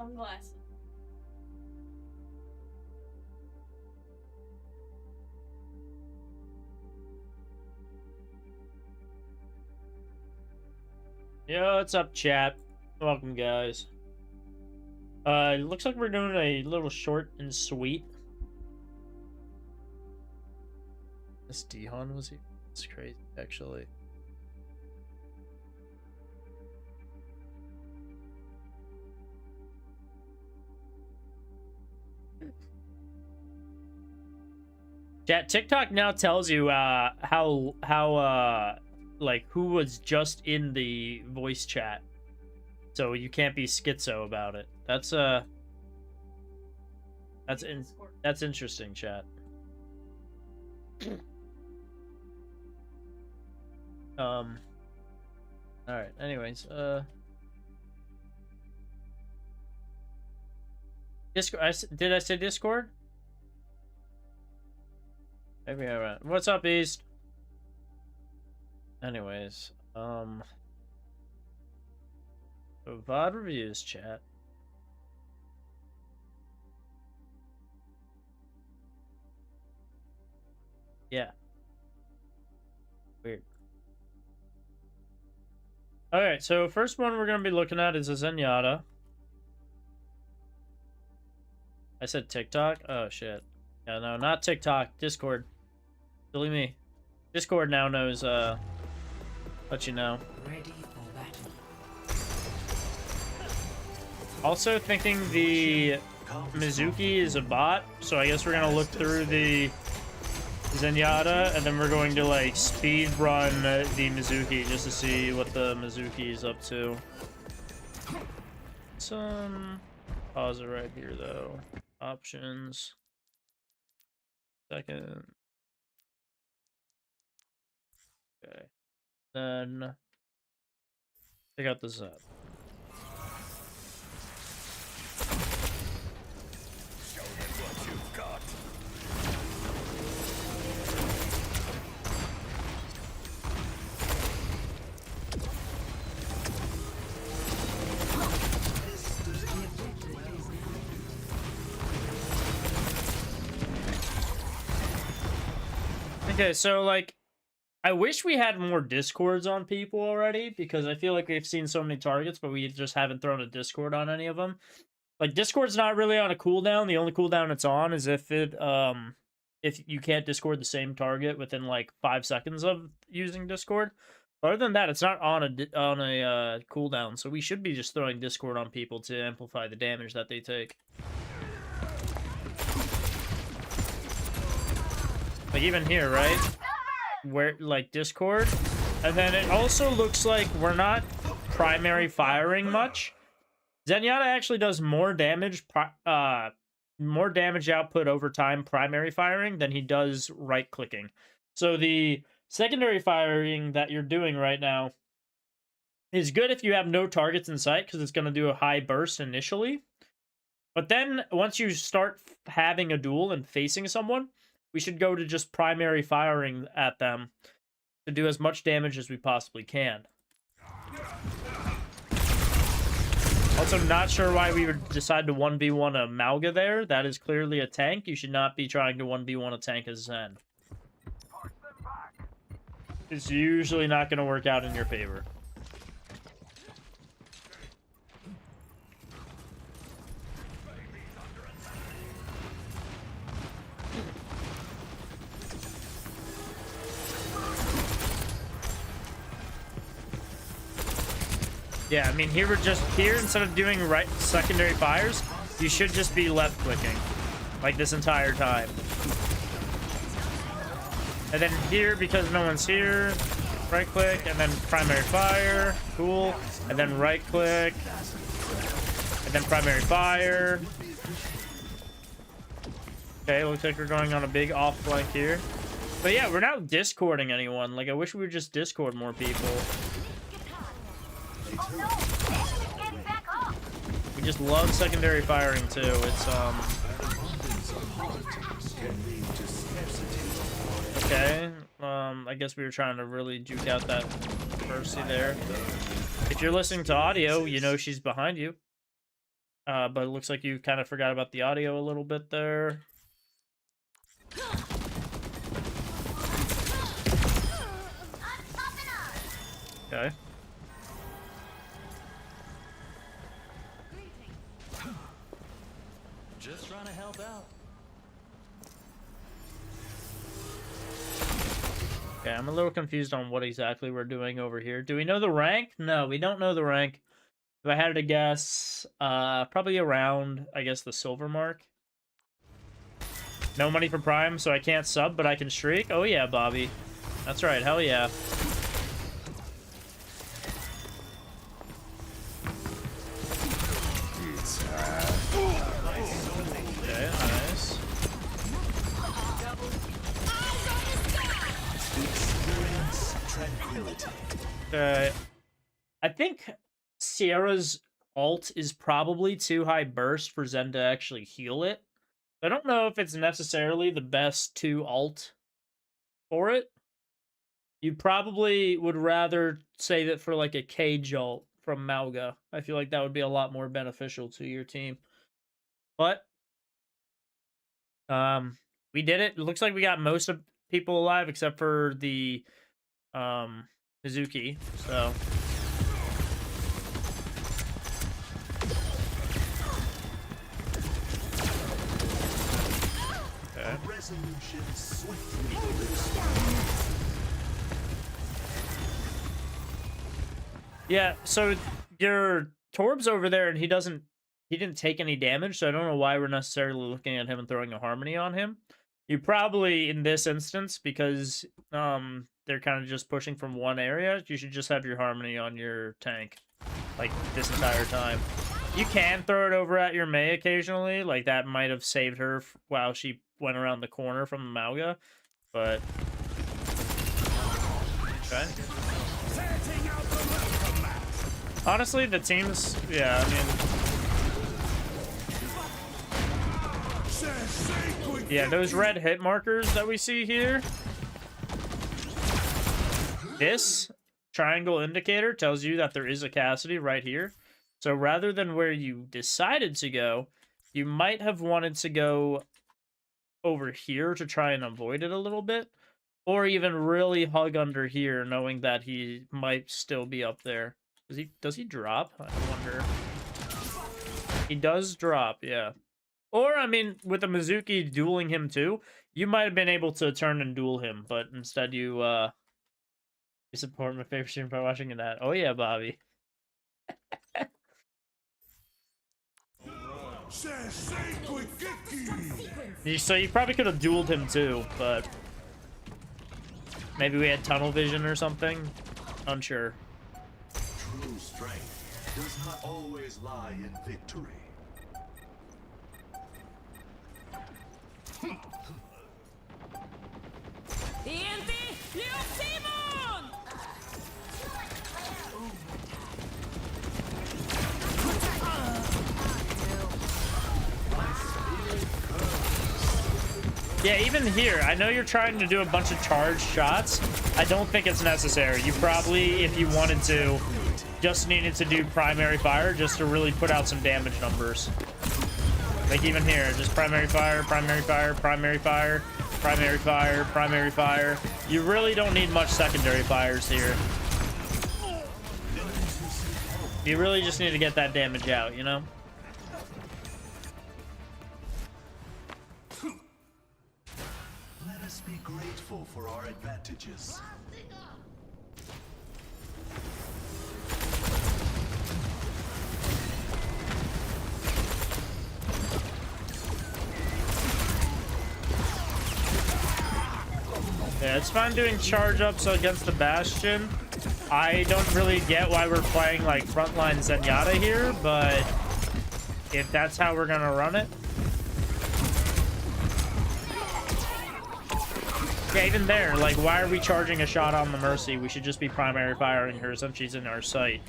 Sunglasses. Yo, what's up, chat? Welcome, guys. It looks like we're doing a little short and sweet. This Dihon was here. It's crazy, actually. Chat, TikTok now tells you how like who was just in the voice chat, so you can't be schizo about it. That's interesting, chat. All right. Anyways, Discord. Did I say Discord? Maybe I went. What's up, East? Anyways, so VOD Reviews, chat. Yeah. Weird. Alright, so first one we're going to be looking at is a Zenyatta. I said TikTok? Oh, shit. Yeah, no, not TikTok. Discord. Silly me. Discord now knows, let you know. Ready for battle. Also thinking the Mizuki is a bot, so I guess we're going to look through the Zenyatta, and then we're going to, like, speed run the Mizuki just to see what the Mizuki is up to. Some... Pause it right here, though. Options. Second. Okay. Then... Check out the Zep. Show them what you've got. Okay, so, like, I wish we had more Discords on people already, because I feel like we've seen so many targets, but we just haven't thrown a Discord on any of them. Like, Discord's not really on a cooldown. The only cooldown it's on is if you can't Discord the same target within, like, 5 seconds of using Discord. Other than that, it's not on a cooldown, so we should be just throwing Discord on people to amplify the damage that they take. Like, even here, right? Where, like, Discord. And then it also looks like we're not primary firing much. Zenyatta actually does more damage output over time primary firing than he does right-clicking. So the secondary firing that you're doing right now is good if you have no targets in sight, because it's going to do a high burst initially. But then, once you start having a duel and facing someone, we should go to just primary firing at them to do as much damage as we possibly can. Also, not sure why we would decide to 1v1 a Malga there. That is clearly a tank. You should not be trying to 1v1 a tank as Zen. It's usually not going to work out in your favor. Yeah, I mean, here we're just here, instead of doing right secondary fires, you should just be left clicking like this entire time. And then here, because no one's here, right click and then primary fire. Cool. And then right click and then primary fire. Okay, looks like we're going on a big off flank here. But yeah, we're not discording anyone. Like, I wish we would just discord more people. We just love secondary firing too. It's okay. I guess we were trying to really juke out that Mercy there. If you're listening to audio, you know she's behind you. But it looks like you kind of forgot about the audio a little bit there. Okay. Just trying to help out. Okay, I'm a little confused on what exactly we're doing over here. Do we know the rank? No, we don't know the rank. If I had to guess, probably around, I guess, the silver mark. No money for Prime, so I can't sub, but I can streak? Oh yeah, Bobby. That's right, hell yeah. Okay, nice. Okay. I think Sierra's ult is probably too high burst for Zen to actually heal it. I don't know if it's necessarily the best 2 ult for it. You probably would rather save it for like a cage ult from Mauga. I feel like that would be a lot more beneficial to your team. But we did it. It looks like we got most of people alive except for the Mizuki. So okay. Yeah, so your Torb's over there and he didn't take any damage, so I don't know why we're necessarily looking at him and throwing a harmony on him. You probably, in this instance, because they're kind of just pushing from one area, you should just have your harmony on your tank, like, this entire time. You can throw it over at your Mei occasionally, like, that might have saved her while she went around the corner from the Mauga, but... Okay. Honestly, the teams, yeah, I mean... Yeah, those red hit markers that we see here, this triangle indicator tells you that there is a Cassidy right here. So rather than where you decided to go, you might have wanted to go over here to try and avoid it a little bit, or even really hug under here, knowing that he might still be up there. Does he drop? I wonder. He does drop, yeah. Or, I mean, with the Mizuki dueling him too, you might have been able to turn and duel him, but instead you support my favorite stream by watching it at. Oh yeah, Bobby. So you probably could have dueled him too, but maybe we had tunnel vision or something. Unsure. True strength does not always lie in victory. Yeah, even here, I know you're trying to do a bunch of charged shots. I don't think it's necessary. You probably, if you wanted to, just needed to do primary fire just to really put out some damage numbers. Like even here, just primary fire, primary fire, primary fire, primary fire, primary fire. You really don't need much secondary fires here. You really just need to get that damage out, you know? Let us be grateful for our advantages. Yeah, it's fine doing charge ups against the Bastion. I don't really get why we're playing like frontline Zenyatta here, but if that's how we're gonna run it. Yeah, even there, like, why are we charging a shot on the Mercy? We should just be primary firing her since she's in our sight.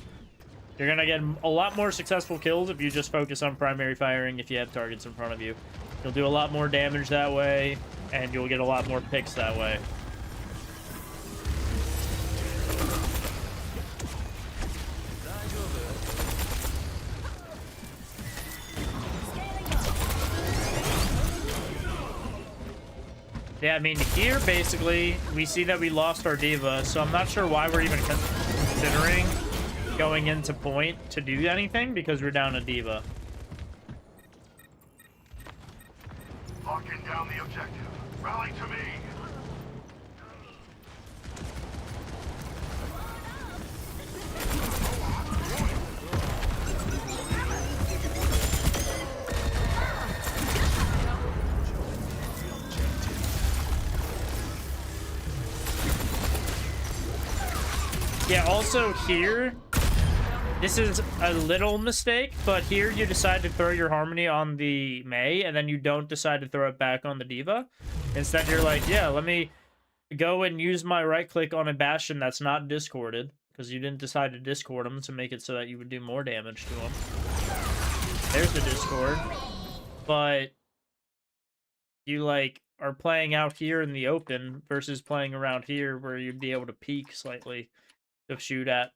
You're gonna get a lot more successful kills if you just focus on primary firing if you have targets in front of you. You'll do a lot more damage that way, and you'll get a lot more picks that way. Yeah, I mean, here, basically, we see that we lost our diva, so I'm not sure why we're even considering going into point to do anything, because we're down a diva. Locking down the objective. Rally to me. Yeah, also here, this is a little mistake, but here you decide to throw your Harmony on the Mei, and then you don't decide to throw it back on the Diva. Instead, you're like, yeah, let me go and use my right-click on a Bastion that's not discorded, because you didn't decide to discord him to make it so that you would do more damage to him. There's the discord. But you, like, are playing out here in the open versus playing around here where you'd be able to peek slightly to shoot at.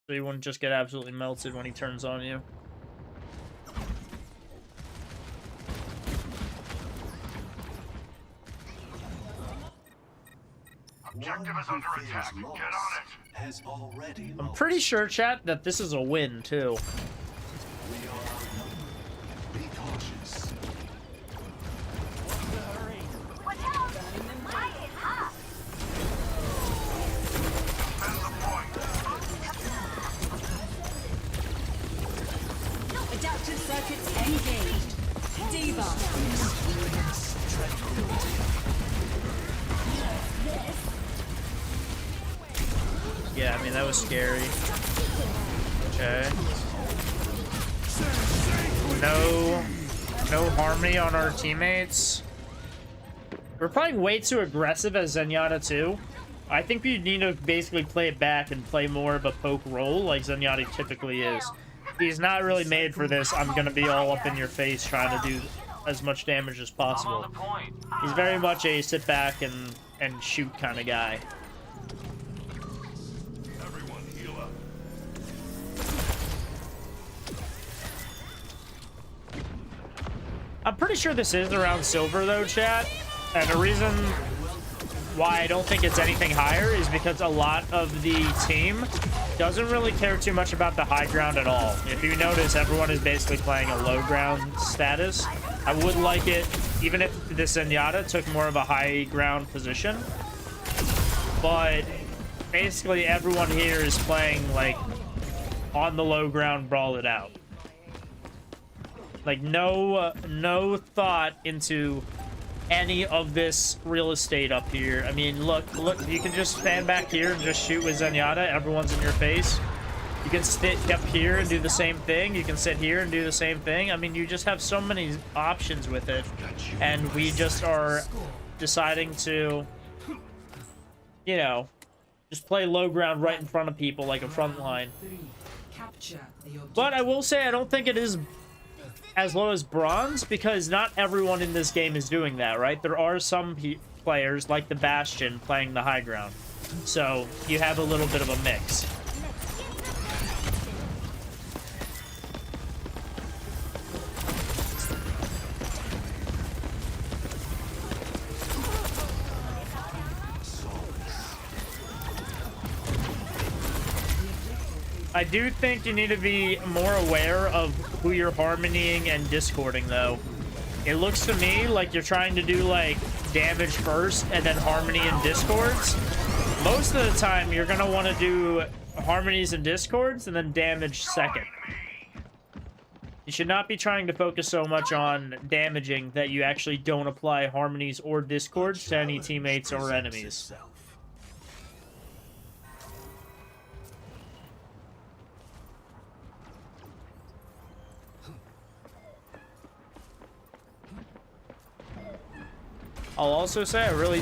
So you wouldn't just get absolutely melted when he turns on you. Objective is under attack. Get on it. Has already I'm lost. pretty sure, chat, that this is a win, too. We are outnumbered. Be cautious. Defend the point. Adaptive circuits engaged. Debuff. Yeah, I mean, that was scary. Okay. No Harmony on our teammates. We're playing way too aggressive as Zenyatta, too. I think we need to basically play it back and play more of a poke role like Zenyatta typically is. He's not really made for this. I'm going to be all up in your face trying to do as much damage as possible. He's very much a sit back and shoot kind of guy. Everyone heal up. I'm pretty sure this is around silver, though, chat. And the reason why I don't think it's anything higher is because a lot of the team doesn't really care too much about the high ground at all. If you notice, everyone is basically playing a low ground status. I would like it, even if the Zenyatta took more of a high ground position. But basically everyone here is playing, like, on the low ground, brawl it out. Like, no thought into any of this real estate up here. I mean, look, you can just stand back here and just shoot with Zenyatta. Everyone's in your face. You can sit up here and do the same thing. You can sit here and do the same thing. I mean, you just have so many options with it. And we just are deciding to, you know, just play low ground right in front of people like a front line. But I will say I don't think it is as low as bronze, because not everyone in this game is doing that, right? There are some players, like the Bastion, playing the high ground. So, you have a little bit of a mix. I do think you need to be more aware of who you're harmonying and discording, though. It looks to me like you're trying to do, like, damage first and then harmony and discords. Most of the time, you're going to want to do harmonies and discords and then damage second. You should not be trying to focus so much on damaging that you actually don't apply harmonies or discords to any teammates or enemies. I'll also say I really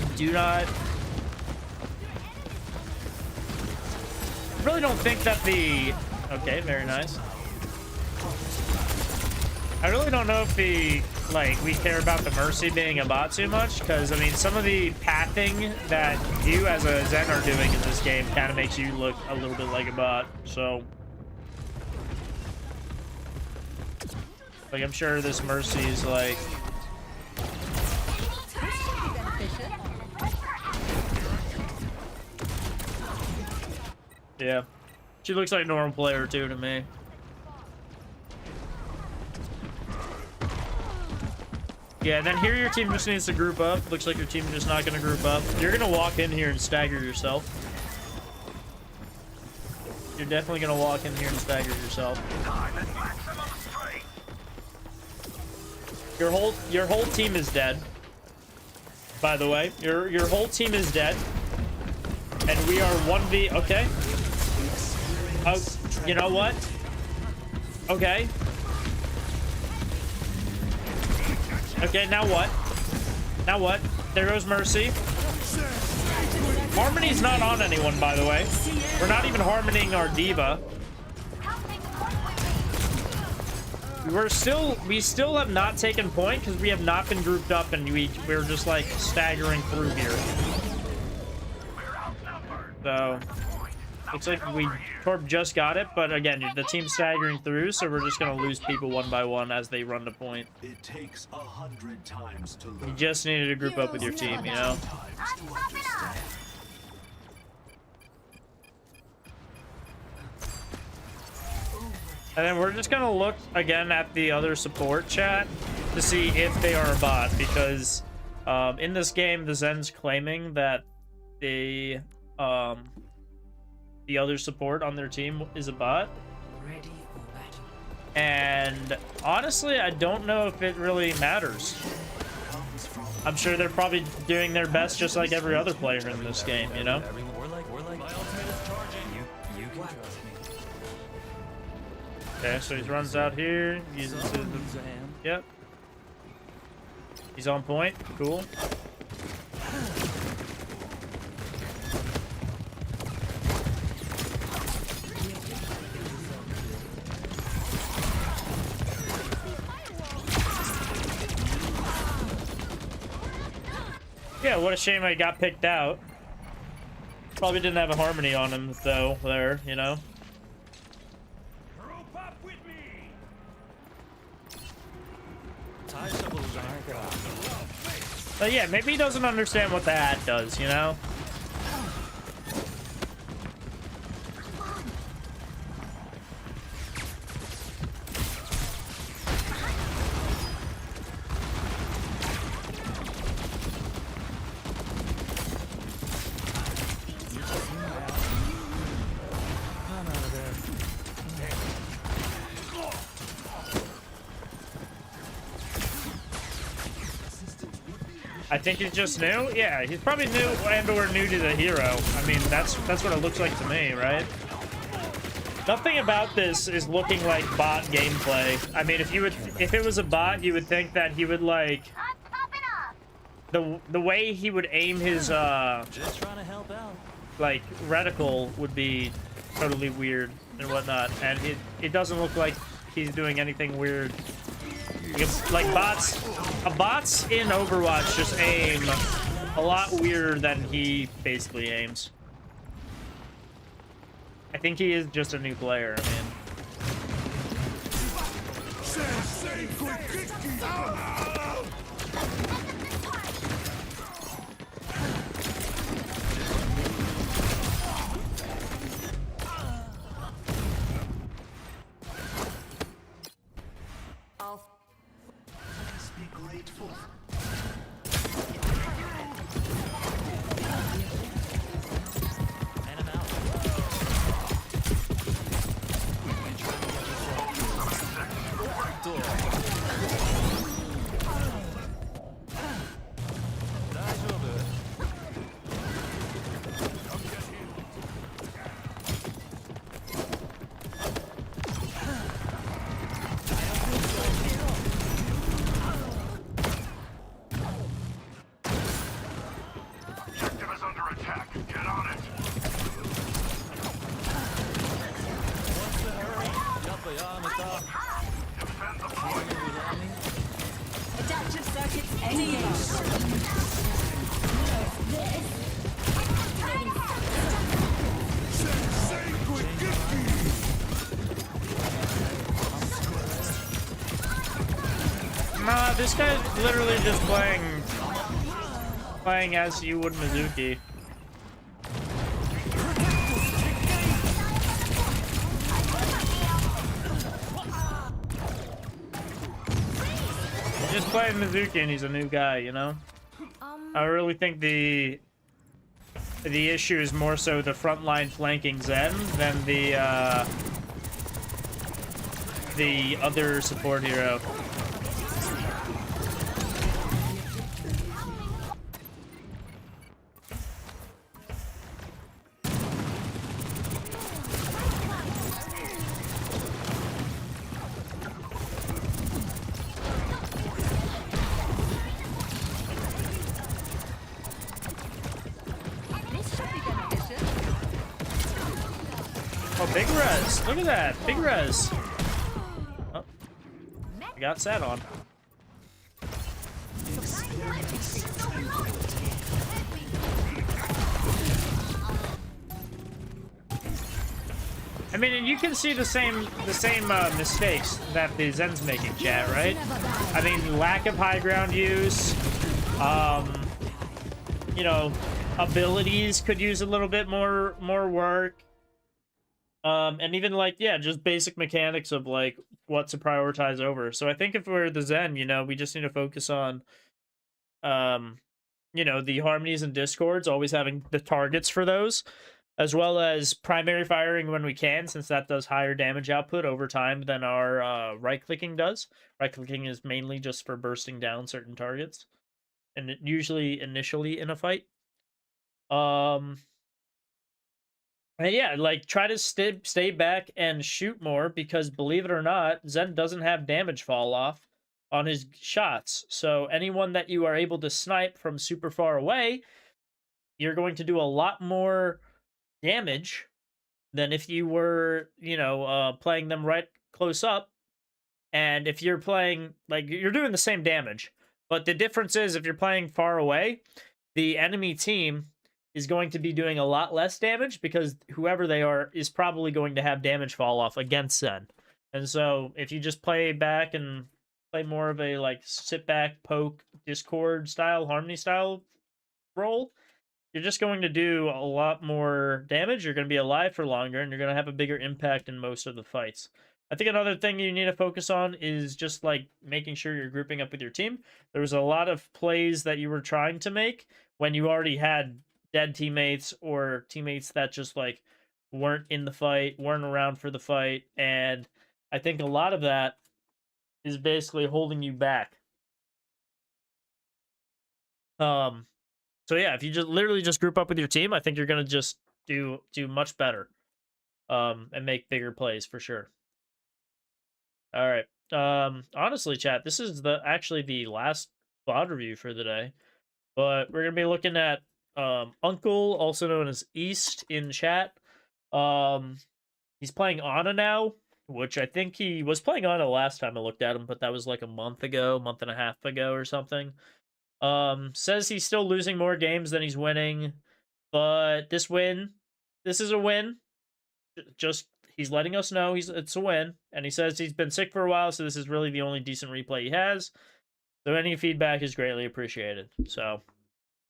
don't think that the... Okay, very nice. I really don't know if we care about the Mercy being a bot too much, because, I mean, some of the pathing that you as a Zen are doing in this game kind of makes you look a little bit like a bot, so... Like, I'm sure this Mercy is, like... Yeah. She looks like a normal player too to me. Yeah, and then here your team just needs to group up. Looks like your team is just not going to group up. You're going to walk in here and stagger yourself. You're definitely going to walk in here and stagger yourself. Your whole team is dead. By the way, your whole team is dead. And we are 1v. Okay. Oh, you know what? Okay. Okay, now what? Now what? There goes Mercy. Harmony's not on anyone, by the way. We're not even harmonying our diva. We still have not taken point because we have not been grouped up and we're just like staggering through here. So looks like Torb just got it, but again, the team's staggering through, so we're just gonna lose people one by one as they run to point. It takes 100 times to learn. You just needed to group up with your team, you know? And then we're just gonna look again at the other support chat to see if they are a bot, because in this game, the Zen's claiming that the other support on their team is a bot. Ready for battle. And honestly, I don't know if it really matters. I'm sure they're probably doing their best just like every other player in this game, you know? Okay, so he runs out here, uses his... Yep. He's on point. Cool. Yeah, what a shame I got picked out. Probably didn't have a harmony on him, though, there, you know? But yeah, maybe he doesn't understand what the hat does, you know? I think he's just new. Yeah, he's probably new and/or new to the hero. I mean, that's what it looks like to me, right? Nothing about this is looking like bot gameplay. I mean, if it was a bot, you would think that he would like the way he would aim his Just trying to help out. like reticle would be totally weird and whatnot, and it doesn't look like he's doing anything weird. Like bots in Overwatch just aim a lot weirder than he basically aims. I think he is just a new player. I mean, Be grateful. And I'm out. Objective is under attack. Get on it. Defend the point. Adaptive circuits engaged. nah, this guy's literally just playing as you would Mizuki. just playing Mizuki and he's a new guy, you know? I really think the issue is more so the frontline flanking Zen than the other support hero. Oh, big res. Look at that. Big res. Oh. I got sat on. I mean, and you can see the same mistakes that the Zen's making, chat, right? I mean, lack of high ground use, you know, abilities could use a little bit more work. And even, like, yeah, just basic mechanics of, like, what to prioritize over. So I think if we're the Zen, you know, we just need to focus on, you know, the harmonies and discords, always having the targets for those, as well as primary firing when we can, since that does higher damage output over time than our right-clicking does. Right-clicking is mainly just for bursting down certain targets, and it usually initially in a fight. And yeah, like, try to stay back and shoot more, because believe it or not, Zen doesn't have damage fall off on his shots. So anyone that you are able to snipe from super far away, you're going to do a lot more damage than if you were, you know, playing them right close up. And if you're playing, like, you're doing the same damage, but the difference is if you're playing far away, the enemy team is going to be doing a lot less damage, because whoever they are is probably going to have damage fall off against Zen. And so if you just play back and play more of a, like, sit back, poke, Discord style, harmony style role, you're just going to do a lot more damage, you're going to be alive for longer, and you're going to have a bigger impact in most of the fights. I think another thing you need to focus on is just, like, making sure you're grouping up with your team. There was a lot of plays that you were trying to make when you already had dead teammates, or teammates that just, like, weren't in the fight, weren't around for the fight, and I think a lot of that is basically holding you back. So yeah, if you just literally just group up with your team, I think you're gonna just do much better, and make bigger plays for sure. All right. Honestly, chat, this is actually the last VOD review for the day, but we're gonna be looking at Uncle, also known as East in chat. He's playing Ana now, which I think he was playing Ana last time I looked at him, but that was like a month and a half ago or something. Says he's still losing more games than he's winning, but this is a win. Just, he's letting us know it's a win, and he says he's been sick for a while, so this is really the only decent replay he has. So any feedback is greatly appreciated. So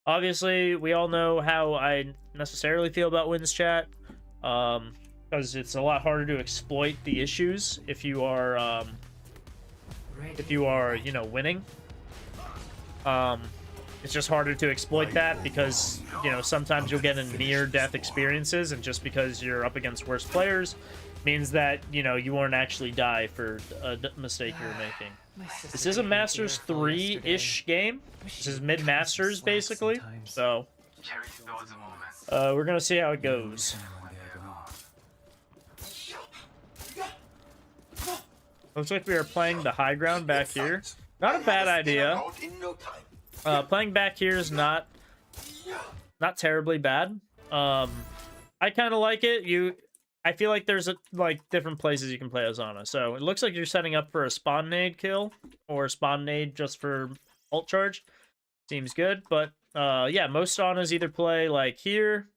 obviously, we all know how I necessarily feel about wins, chat, because it's a lot harder to exploit the issues if you are, you know, winning. It's just harder to exploit that because, you know, sometimes you'll get in near-death experiences, and just because you're up against worse players means that, you know, you won't actually die for a mistake you're making. This is a Masters 3-ish game. This is mid-Masters, basically. So, we're gonna see how it goes. Looks like we are playing the high ground back here. Not a bad idea. Playing back here is not terribly bad. I kind of like it. I feel like there's like different places you can play Ozana. So it looks like you're setting up for a spawn nade kill, or spawn nade just for ult charge. Seems good, but yeah, most Onas either play like here,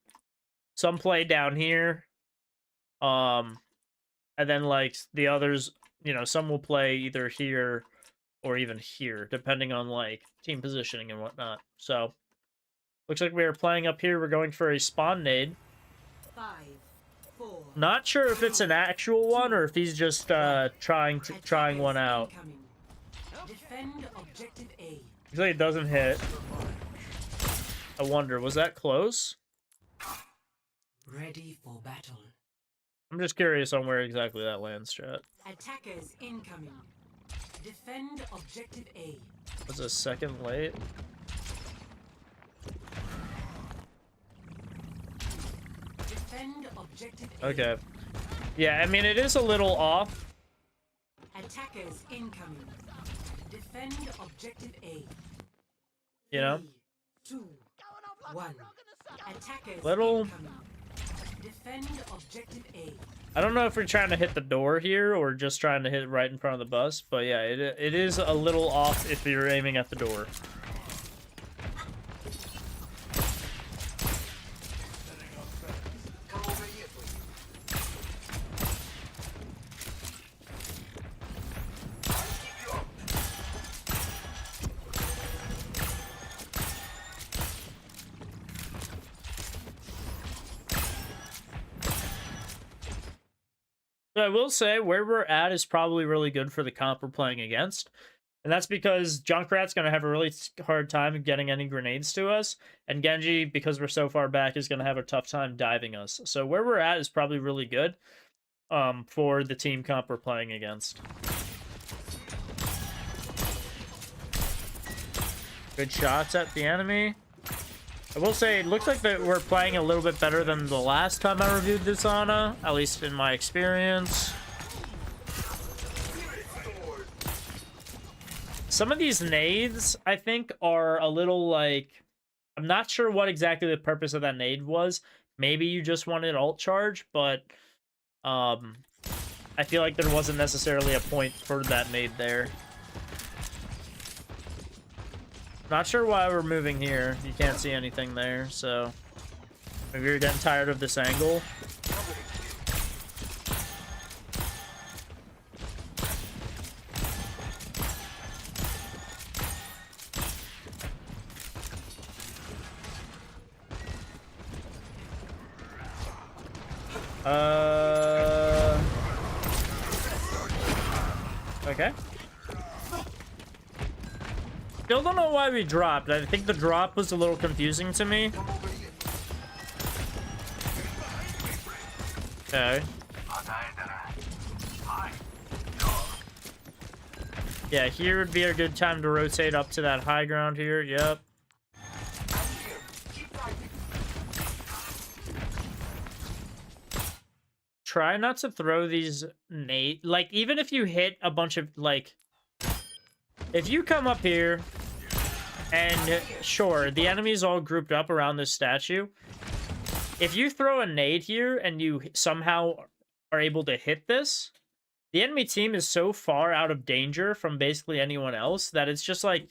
some play down here, and then like the others, you know, some will play either here or even here, depending on like team positioning and whatnot. So looks like we are playing up here. We're going for a spawn nade. 5, 4. Not sure if it's an actual one or if he's just trying one out. Defend objective A. Usually it doesn't hit. I wonder, was that close? Ready for battle. I'm just curious on where exactly that lands, chat. Attackers incoming. Defend objective A. Was a second late? Defend objective A. Okay. Yeah, I mean, it is a little off. Attackers incoming. Defend objective A. You know? 3, 2, 1. Attackers Little- incoming. Defend objective A. I don't know if we're trying to hit the door here or just trying to hit right in front of the bus, but yeah, it is a little off if you're aiming at the door. Come over here, please. I'll keep you up. So I will say where we're at is probably really good for the comp we're playing against. And that's because Junkrat's going to have a really hard time getting any grenades to us. And Genji, because we're so far back, is going to have a tough time diving us. So where we're at is probably really good for the team comp we're playing against. Good shots at the enemy. I will say it looks like that we're playing a little bit better than the last time I reviewed this Ana, at least in my experience. Some of these nades, I think, are a little like... I'm not sure what exactly the purpose of that nade was. Maybe you just wanted ult charge, but I feel like there wasn't necessarily a point for that nade there. Not sure why we're moving here. You can't see anything there, so maybe you're getting tired of this angle. Okay. Still don't know why we dropped. I think the drop was a little confusing to me. Okay. Yeah, here would be a good time to rotate up to that high ground here. Yep. Try not to throw these nade. Like, even if you hit a bunch of, like... If you come up here, and sure, the enemy's all grouped up around this statue. If you throw a nade here, and you somehow are able to hit this, the enemy team is so far out of danger from basically anyone else that it's just like,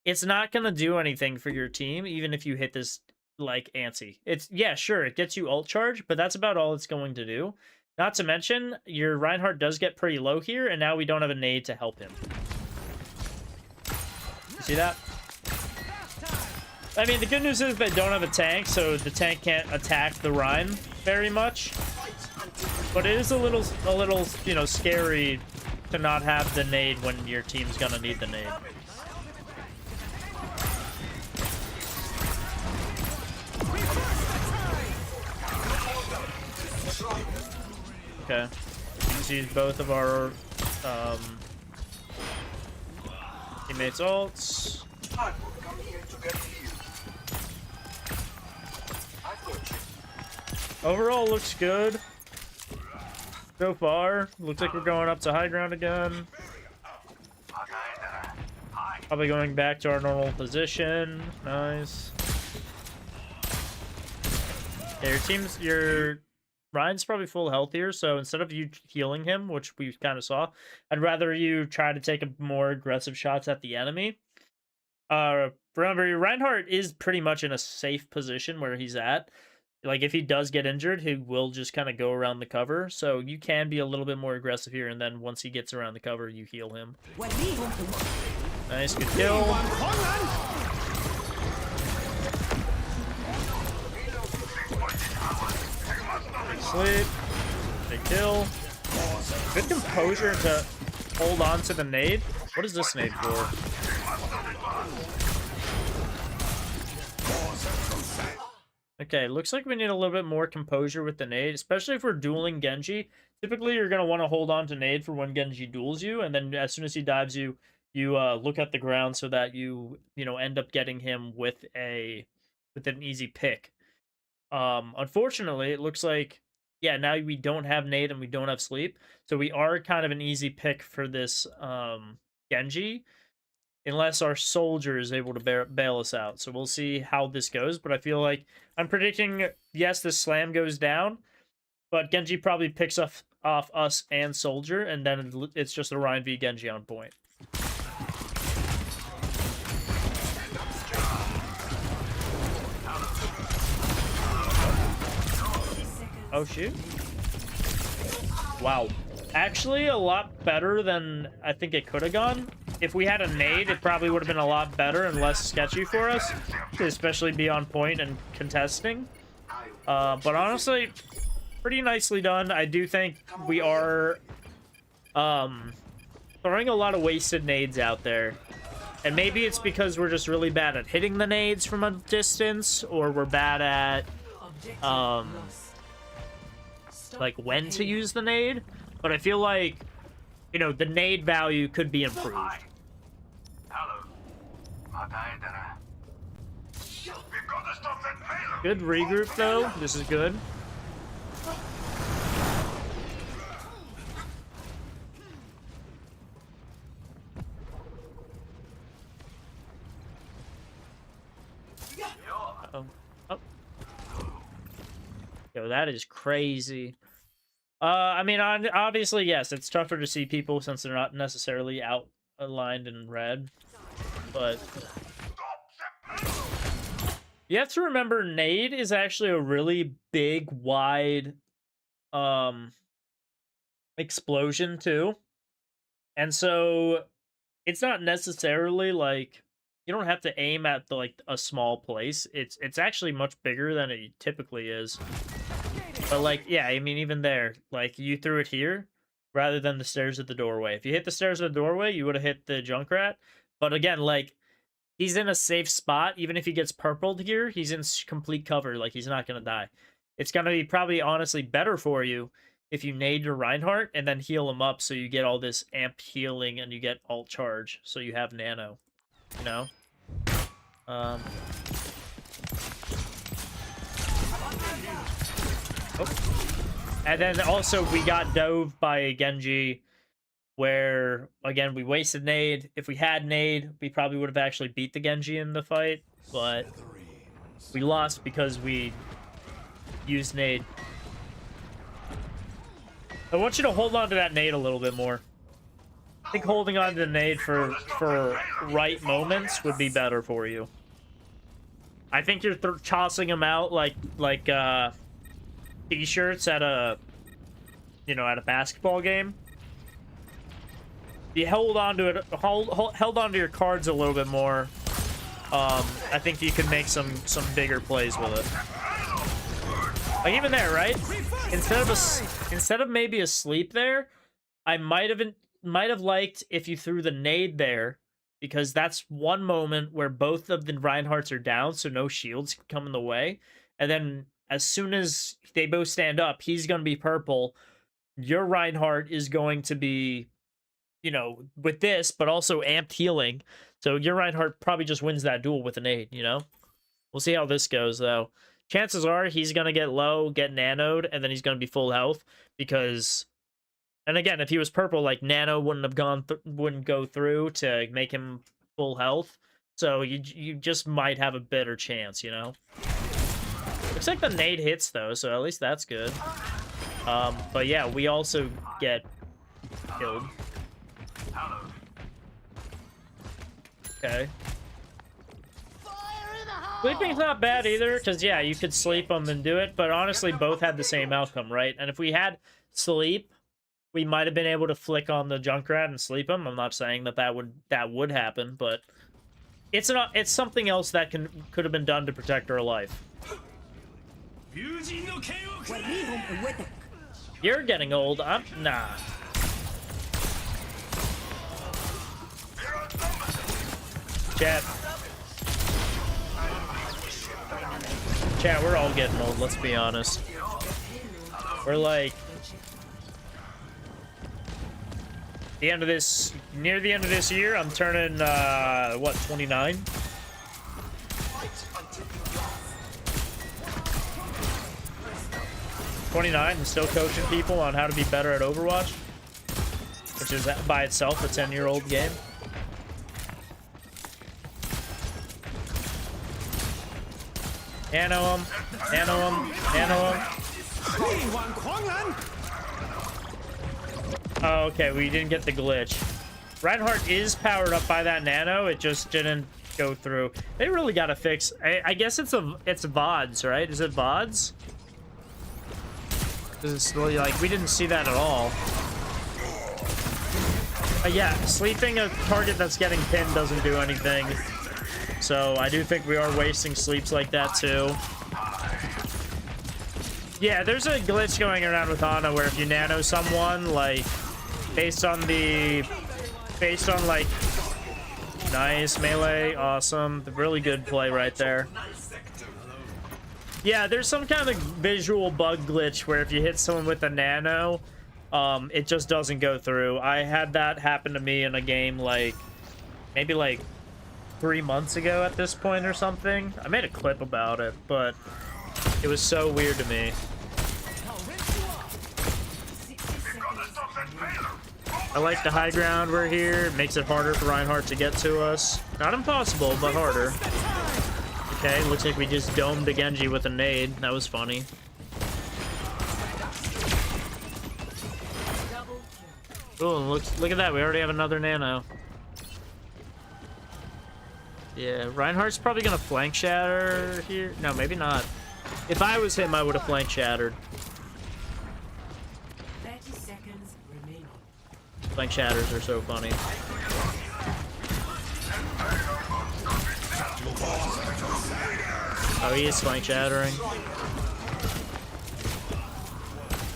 it's not going to do anything for your team, even if you hit this, like, antsy. It's, yeah, sure, it gets you ult charge, but that's about all it's going to do. Not to mention, your Reinhardt does get pretty low here, and now we don't have a nade to help him. See that? I mean, the good news is they don't have a tank, so the tank can't attack the Rein very much. But it is a little, you know, scary to not have the nade when your team's gonna need the nade. Okay. Let's use both of our teammates' ults. Overall, looks good. So far, looks like we're going up to high ground again. Probably going back to our normal position. Nice. Yeah, your Ryan's probably full health here, so instead of you healing him, which we kind of saw, I'd rather you try to take a more aggressive shots at the enemy. Remember, Reinhardt is pretty much in a safe position where he's at. Like, if he does get injured, he will just kind of go around the cover. So you can be a little bit more aggressive here, and then once he gets around the cover, you heal him. Nice, good kill. Sleep. Big kill. Good composure to hold on to the nade. What is this nade for? Okay, looks like we need a little bit more composure with the nade, especially if we're dueling Genji. Typically, you're going to want to hold on to nade for when Genji duels you, and then as soon as he dives you, you look at the ground so that you end up getting him with an easy pick. Unfortunately, it looks like, yeah, now we don't have nade and we don't have sleep, so we are kind of an easy pick for this Genji, unless our soldier is able to bail us out. So we'll see how this goes, but I feel like I'm predicting, yes, this slam goes down, but Genji probably picks off us and soldier, and then it's just a Ryan v Genji on point. Oh, shoot. Wow. Actually, a lot better than I think it could have gone. If we had a nade, it probably would have been a lot better and less sketchy for us, to especially be on point and contesting. But honestly, pretty nicely done. I do think we are throwing a lot of wasted nades out there. And maybe it's because we're just really bad at hitting the nades from a distance, or we're bad at like when to use the nade. But I feel like, the nade value could be improved. Good regroup, though. This is good. Uh-oh. Oh. Yo, that is crazy. I mean, obviously, yes, it's tougher to see people since they're not necessarily outlined in red, but you have to remember nade is actually a really big, wide explosion too, and so it's not necessarily like you don't have to aim at a small place. It's actually much bigger than it typically is. But, like, yeah, I mean, even there, like, you threw it here rather than the stairs at the doorway. If you hit the stairs at the doorway, you would have hit the Junkrat. But again, like, he's in a safe spot. Even if he gets purpled here, he's in complete cover. Like, he's not going to die. It's going to be probably, honestly, better for you if you nade your Reinhardt and then heal him up so you get all this amp healing and you get alt charge so you have nano, Oh. And then also we got dove by a Genji where, again, we wasted nade. If we had nade, we probably would have actually beat the Genji in the fight, but we lost because we used nade. I want you to hold on to that nade a little bit more. I think holding on to the nade for right moments would be better for you. I think you're tossing them out like t-shirts at a basketball game. You held on to it, held on to your cards a little bit more. I think you could make some bigger plays with it. Like even there, right? Instead of maybe a sleep there, I might have liked if you threw the nade there, because that's one moment where both of the Reinhardts are down, so no shields can come in the way, and then as soon as they both stand up, he's going to be purple. Your Reinhardt is going to be, with this, but also amped healing. So your Reinhardt probably just wins that duel with an aid, We'll see how this goes, though. Chances are he's going to get low, get nanoed, and then he's going to be full health. Because, and again, if he was purple, like, nano wouldn't go through to make him full health. So you just might have a better chance, Looks like the nade hits, though, so at least that's good. But yeah, we also get killed. Okay. Sleeping's not bad either, because, yeah, you could sleep them and do it, but honestly, both had the same outcome, right? And if we had sleep, we might have been able to flick on the Junkrat and sleep him. I'm not saying that would happen, but it's something else that could have been done to protect our life. You're getting old. Nah. Chat, we're all getting old, let's be honest. We're like the end of this, near the end of this year, I'm turning what, 29? And still coaching people on how to be better at Overwatch, which is by itself a 10-year-old game. Nano him. Oh, okay, we didn't get the glitch. Reinhardt is powered up by that nano, it just didn't go through. They really gotta fix. I guess it's VODs, right? Is it VODs? It's really, like, we didn't see that at all. Yeah, sleeping a target that's getting pinned doesn't do anything. So I do think we are wasting sleeps like that too. Yeah, there's a glitch going around with Ana where if you nano someone, like, based on like, nice melee, awesome, the really good play right there. Yeah, there's some kind of visual bug glitch where if you hit someone with a nano, it just doesn't go through. I had that happen to me in a game, like, maybe like 3 months ago at this point or something. I made a clip about it, but it was so weird to me. I like the high ground we're here. It makes it harder for Reinhardt to get to us. Not impossible, but harder. Okay, looks like we just domed a Genji with a nade. That was funny. Oh, look at that. We already have another nano. Yeah, Reinhardt's probably gonna flank shatter here. No, maybe not. If I was him, I would have flank shattered. 30 seconds remaining. Flank shatters are so funny. Oh, he is flank shattering.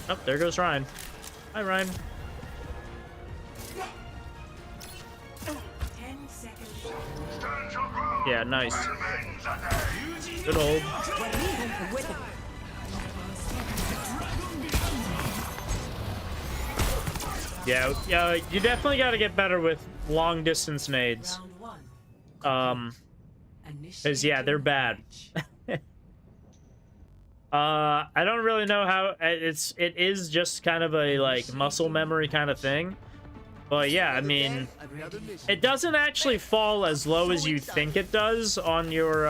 Oh, there goes Ryan. Hi, Ryan. 10 seconds. Yeah, nice. Good hold. Yeah, you definitely got to get better with long distance nades. Round 1. Because yeah, they're bad. I don't really know how it is just kind of a like muscle memory kind of thing. But yeah, I mean, it doesn't actually fall as low as you think it does on your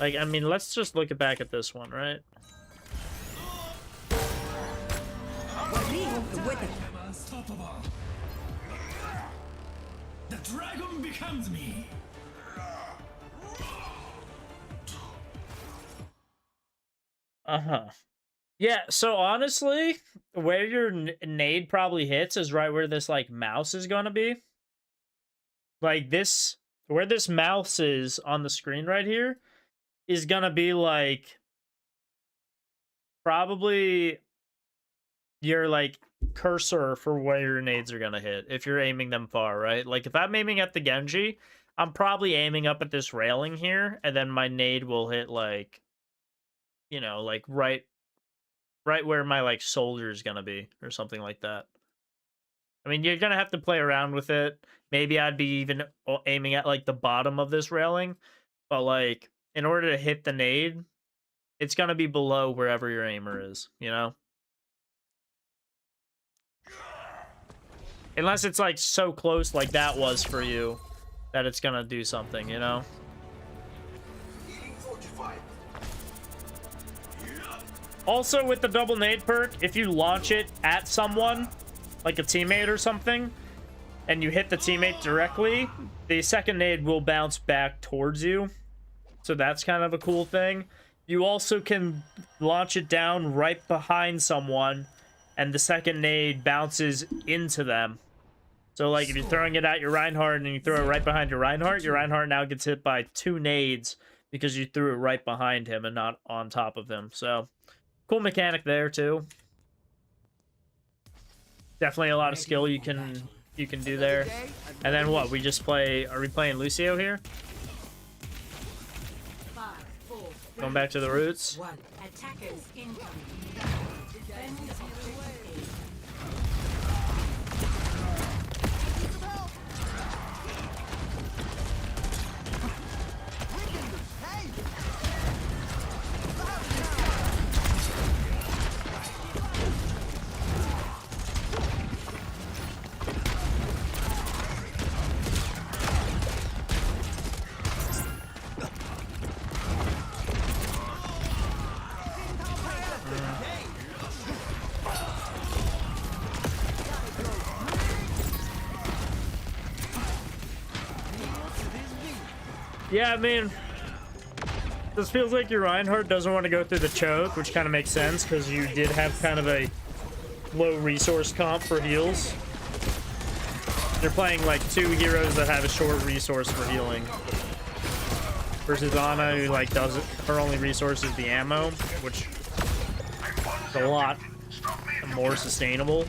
like, I mean, let's just look back at this one, right? The dragon becomes me. Yeah, so honestly, where your nade probably hits is right where this, like, mouse is gonna be. Like, this, where this mouse is on the screen right here is gonna be, like, probably your, like, cursor for where your nades are gonna hit, if you're aiming them far, right? Like, if I'm aiming at the Genji, I'm probably aiming up at this railing here, and then my nade will hit, like, you know, like, right where my, like, soldier is gonna be, or something like that. I mean, you're gonna have to play around with it. Maybe I'd be even aiming at, like, the bottom of this railing, but, like, in order to hit the nade, it's gonna be below wherever your aimer is, you know? Unless it's, like, so close like that was for you, that it's gonna do something, you know? Also, with the double nade perk, if you launch it at someone, like a teammate or something, and you hit the teammate directly, the second nade will bounce back towards you. So that's kind of a cool thing. You also can launch it down right behind someone, and the second nade bounces into them. So, like, if you're throwing it at your Reinhardt and you throw it right behind your Reinhardt now gets hit by 2 nades because you threw it right behind him and not on top of him. So, cool mechanic there, too. Definitely a lot of skill you can you can do there. And then what? We just play. Are we playing Lucio here? 5, 4, Going back to the roots. 1. Attackers incoming. Defend objective A. Yeah, I mean, this feels like your Reinhardt doesn't want to go through the choke, which kind of makes sense because you did have kind of a low resource comp for heals. They're playing like 2 heroes that have a short resource for healing. Versus Ana, who like does it, her only resource is the ammo, which is a lot more sustainable.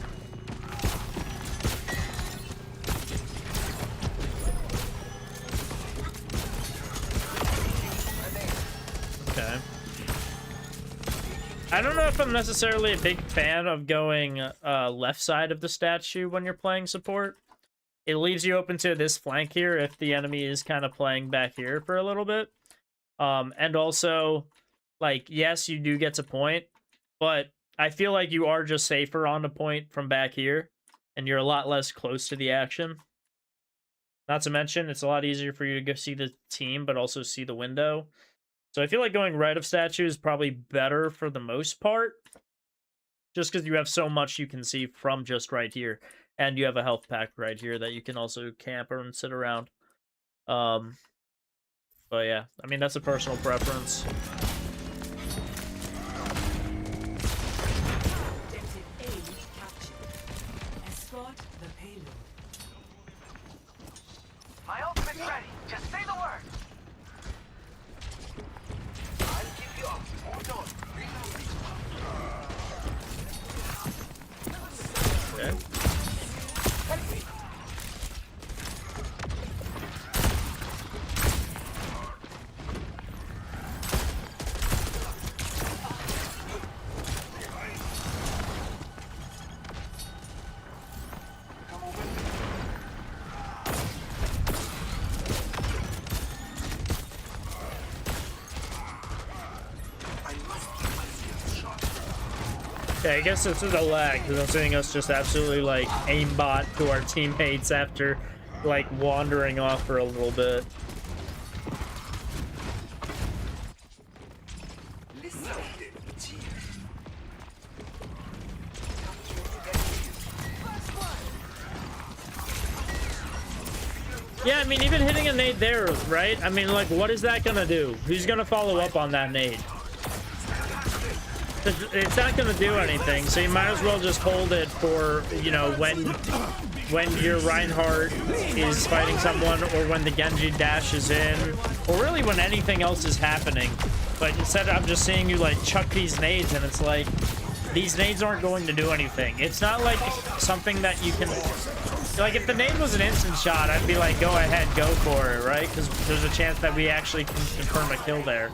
Okay. I don't know if I'm necessarily a big fan of going left side of the statue when you're playing support. It leaves you open to this flank here if the enemy is kind of playing back here for a little bit. And also, like, yes, you do get to point, but I feel like you are just safer on the point from back here, and you're a lot less close to the action. Not to mention, it's a lot easier for you to go see the team, but also see the window. So I feel like going right of statue is probably better for the most part, just because you have so much you can see from just right here. And you have a health pack right here that you can also camp and sit around. But yeah, I mean, that's a personal preference. Objective A captured. Escort the payload. My ultimate's ready. Just say the word. I'll keep you up. Hold on. Okay. Yeah, I guess it's a lag because I'm seeing us just absolutely like aimbot to our teammates after like wandering off for a little bit. Yeah, I mean, even hitting a nade there, right? I mean, like, what is that gonna do? Who's gonna follow up on that nade? It's not gonna do anything, so you might as well just hold it for, you know, when your Reinhardt is fighting someone, or when the Genji dashes in, or really when anything else is happening. But instead, I'm just seeing you like chuck these nades, and it's like these nades aren't going to do anything. It's not like something that you can, like, if the nade was an instant shot, I'd be like, go ahead, go for it, right? Because there's a chance that we actually can confirm a kill there.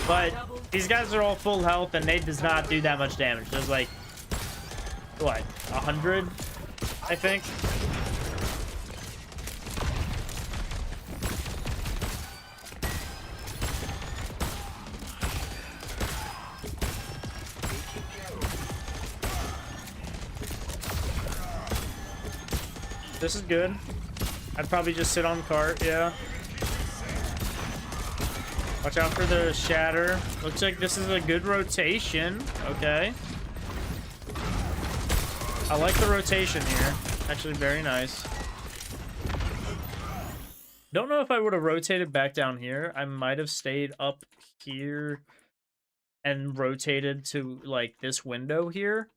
But these guys are all full health, and nade does not do that much damage. There's like, what, 100, I think? This is good. I'd probably just sit on cart, yeah. Watch out for the shatter. Looks like this is a good rotation. Okay. I like the rotation here. Actually, very nice. Don't know if I would have rotated back down here. I might have stayed up here and rotated to, like, this window here.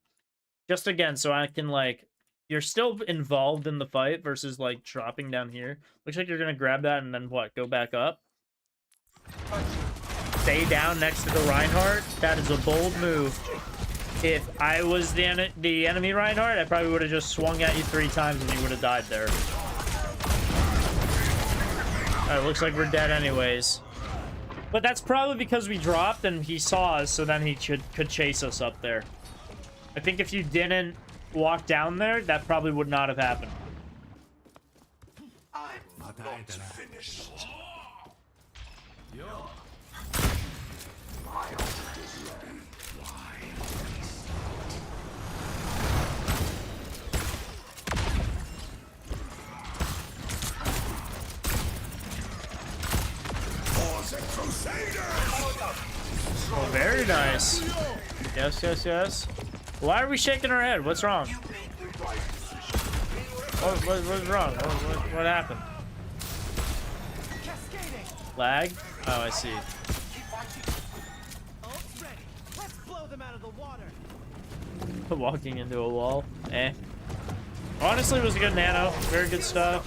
Just again, so I can, like, you're still involved in the fight versus, like, dropping down here. Looks like you're gonna grab that and then, what, go back up? Stay down next to the Reinhardt? That is a bold move. If I was the enemy Reinhardt, I probably would have just swung at you 3 times and you would have died there. Alright, looks like we're dead anyways. But that's probably because we dropped and he saw us, so then he could chase us up there. I think if you didn't walk down there, that probably would not have happened. I'm not finished. My ultimate is ready. Oh, very nice. Yes, yes, yes. Why are we shaking our head? What's wrong? What's wrong? What happened? Lag? Oh, I see. Walking into a wall. Eh. Honestly, it was a good nano. Very good stuff.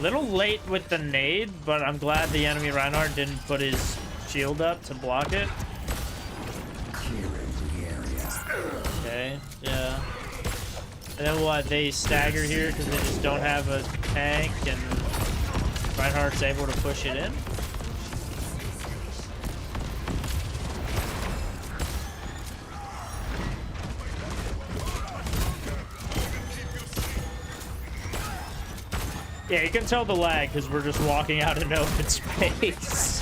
Little late with the nade, but I'm glad the enemy Reinhardt didn't put his shield up to block it. Okay, yeah. And then what? They stagger here because they just don't have a tank, and Reinhardt's able to push it in. Yeah, you can tell the lag because we're just walking out in open space.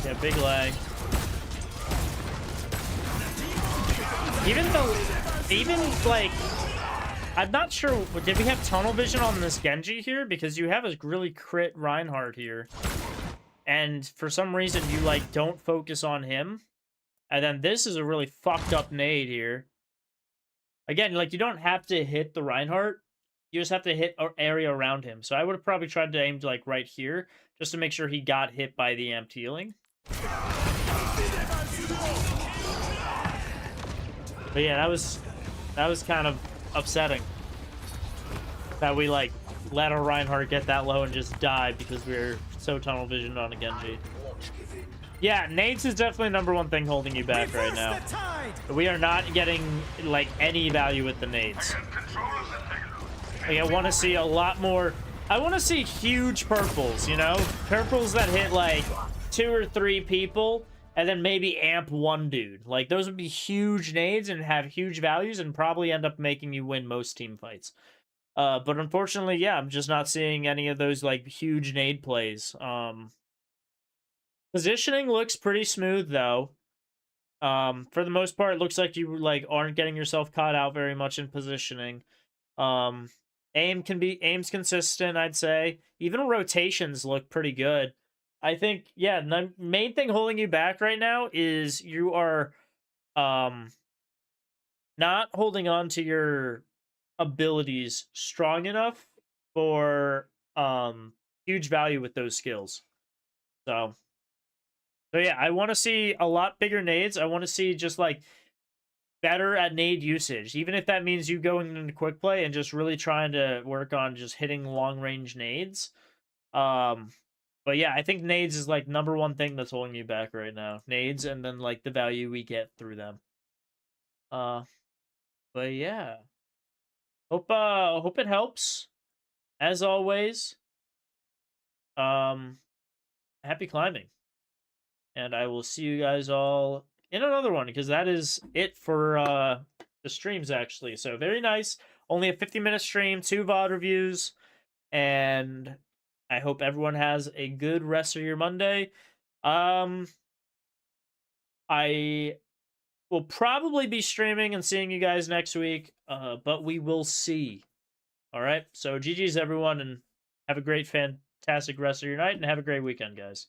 Yeah, big lag. Even like, I'm not sure, did we have tunnel vision on this Genji here? Because you have a really crit Reinhardt here. And for some reason, you like don't focus on him. And then this is a really fucked up nade here. Again, like you don't have to hit the Reinhardt. You just have to hit an area around him. So I would have probably tried to aim like right here, just to make sure he got hit by the amped healing. But yeah, that was kind of upsetting that we like let our Reinhardt get that low and just die because we were so tunnel visioned on a Genji. Yeah, nades is definitely #1 thing holding you back right now. We are not getting like any value with the nades. Like, I want to see a lot more. I want to see huge purples, you know? Purples that hit like 2 or 3 people and then maybe amp 1 dude. Like, those would be huge nades and have huge values and probably end up making you win most team fights. But unfortunately, yeah, I'm just not seeing any of those like huge nade plays. Positioning looks pretty smooth though. For the most part, it looks like you like aren't getting yourself caught out very much in positioning. Aim's consistent, I'd say. Even rotations look pretty good. I think, yeah, the main thing holding you back right now is you are not holding on to your abilities strong enough for huge value with those skills. So yeah, I want to see a lot bigger nades. I want to see just like better at nade usage, even if that means you going into quick play and just really trying to work on just hitting long range nades. But yeah, I think nades is like #1 thing that's holding you back right now. Nades and then like the value we get through them. But yeah. Hope it helps. As always. Happy climbing. And I will see you guys all in another one, because that is it for the streams, actually. So very nice. Only a 50-minute stream, 2 VOD reviews, and I hope everyone has a good rest of your Monday. I will probably be streaming and seeing you guys next week, but we will see. All right. So GG's everyone, and have a great, fantastic rest of your night, and have a great weekend, guys.